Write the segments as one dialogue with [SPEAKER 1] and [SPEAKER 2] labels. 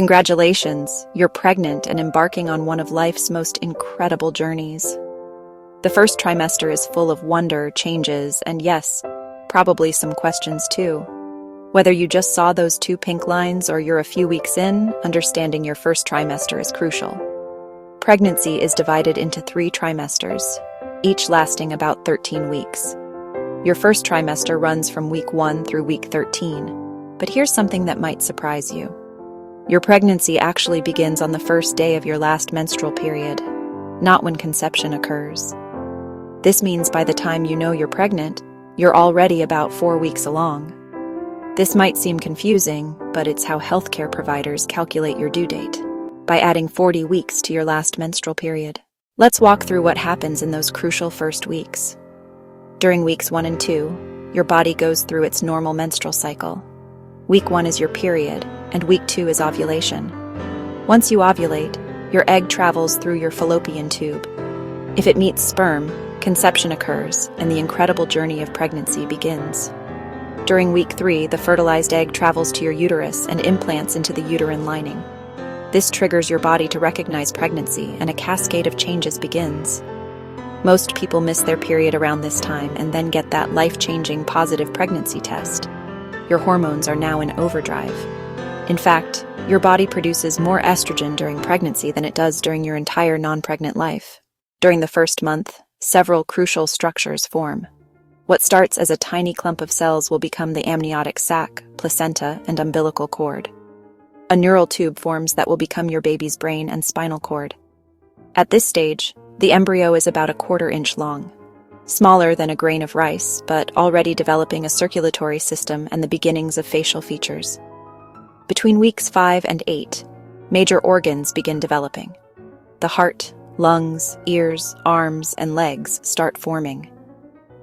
[SPEAKER 1] Congratulations, you're pregnant and embarking on one of life's most incredible journeys. The first trimester is full of wonder, changes, and yes, probably some questions too. Whether you just saw those 2 pink lines or you're a few weeks in, understanding your first trimester is crucial. Pregnancy is divided into 3 trimesters, each lasting about 13 weeks. Your first trimester runs from week 1 through week 13, but here's something that might surprise you. Your pregnancy actually begins on the first day of your last menstrual period, not when conception occurs. This means by the time you know you're pregnant, you're already about 4 weeks along. This might seem confusing, but it's how healthcare providers calculate your due date, by adding 40 weeks to your last menstrual period. Let's walk through what happens in those crucial first weeks. During weeks 1 and 2, your body goes through its normal menstrual cycle. Week 1 is your period, and week 2 is ovulation. Once you ovulate, your egg travels through your fallopian tube. If it meets sperm, conception occurs, and the incredible journey of pregnancy begins. During week 3, the fertilized egg travels to your uterus and implants into the uterine lining. This triggers your body to recognize pregnancy, and a cascade of changes begins. Most people miss their period around this time and then get that life-changing positive pregnancy test. Your hormones are now in overdrive. In fact, your body produces more estrogen during pregnancy than it does during your entire non-pregnant life. During the first month, several crucial structures form. What starts as a tiny clump of cells will become the amniotic sac, placenta, and umbilical cord. A neural tube forms that will become your baby's brain and spinal cord. At this stage, the embryo is about 1/4 inch long. Smaller than a grain of rice, but already developing a circulatory system and the beginnings of facial features. Between weeks 5 and 8, major organs begin developing. The heart, lungs, ears, arms, and legs start forming.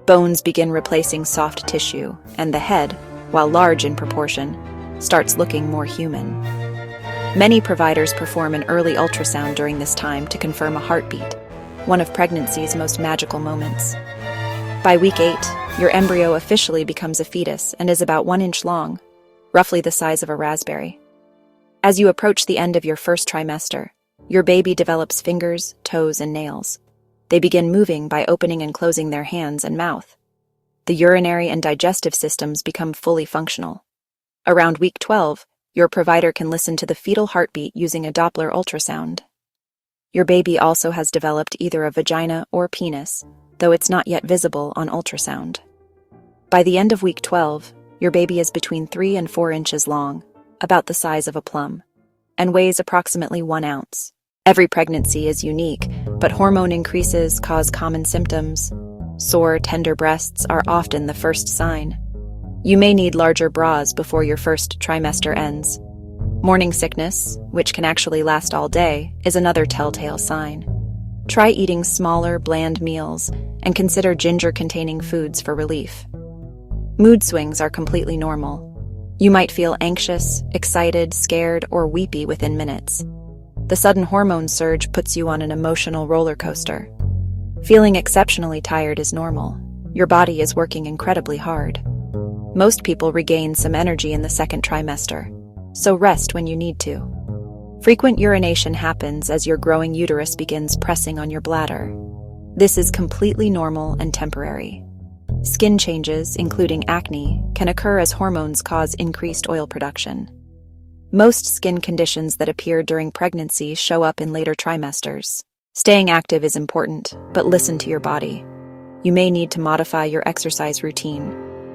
[SPEAKER 1] Bones begin replacing soft tissue, and the head, while large in proportion, starts looking more human. Many providers perform an early ultrasound during this time to confirm a heartbeat, one of pregnancy's most magical moments. By week 8, your embryo officially becomes a fetus and is about 1 inch long, roughly the size of a raspberry. As you approach the end of your first trimester, your baby develops fingers, toes, and nails. They begin moving by opening and closing their hands and mouth. The urinary and digestive systems become fully functional. Around week 12, your provider can listen to the fetal heartbeat using a Doppler ultrasound. Your baby also has developed either a vagina or penis, though it's not yet visible on ultrasound. By the end of week 12, your baby is between 3 and 4 inches long, about the size of a plum, and weighs approximately 1 ounce. Every pregnancy is unique, but hormone increases cause common symptoms. Sore, tender breasts are often the first sign. You may need larger bras before your first trimester ends. Morning sickness, which can actually last all day, is another telltale sign. Try eating smaller, bland meals, and consider ginger-containing foods for relief. Mood swings are completely normal. You might feel anxious, excited, scared, or weepy within minutes. The sudden hormone surge puts you on an emotional roller coaster. Feeling exceptionally tired is normal. Your body is working incredibly hard. Most people regain some energy in the second trimester, so rest when you need to. Frequent urination happens as your growing uterus begins pressing on your bladder. This is completely normal and temporary. Skin changes, including acne, can occur as hormones cause increased oil production. Most skin conditions that appear during pregnancy show up in later trimesters. Staying active is important, but listen to your body. You may need to modify your exercise routine.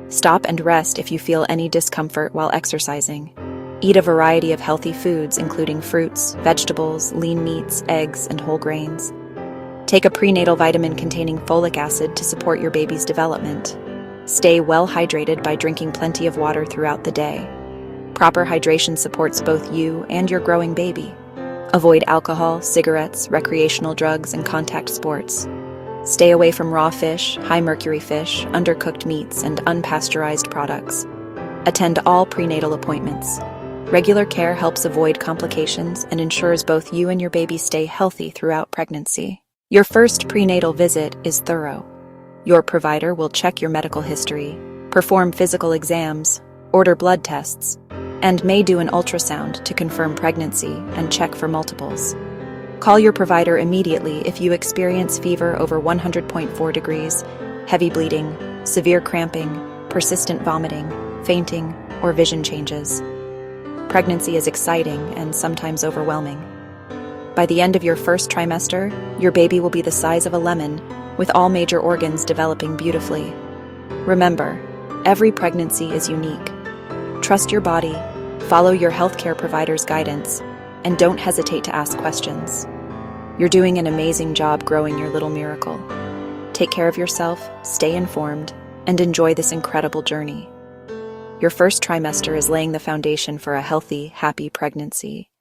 [SPEAKER 1] Stop and rest if you feel any discomfort while exercising. Eat a variety of healthy foods, including fruits, vegetables, lean meats, eggs, and whole grains. Take a prenatal vitamin containing folic acid to support your baby's development. Stay well hydrated by drinking plenty of water throughout the day. Proper hydration supports both you and your growing baby. Avoid alcohol, cigarettes, recreational drugs, and contact sports. Stay away from raw fish, high-mercury fish, undercooked meats, and unpasteurized products. Attend all prenatal appointments. Regular care helps avoid complications and ensures both you and your baby stay healthy throughout pregnancy. Your first prenatal visit is thorough. Your provider will check your medical history, perform physical exams, order blood tests, and may do an ultrasound to confirm pregnancy and check for multiples. Call your provider immediately if you experience fever over 100.4 degrees, heavy bleeding, severe cramping, persistent vomiting, fainting, or vision changes. Pregnancy is exciting and sometimes overwhelming. By the end of your first trimester, your baby will be the size of a lemon, with all major organs developing beautifully. Remember, every pregnancy is unique. Trust your body, follow your healthcare provider's guidance, and don't hesitate to ask questions. You're doing an amazing job growing your little miracle. Take care of yourself, stay informed, and enjoy this incredible journey. Your first trimester is laying the foundation for a healthy, happy pregnancy.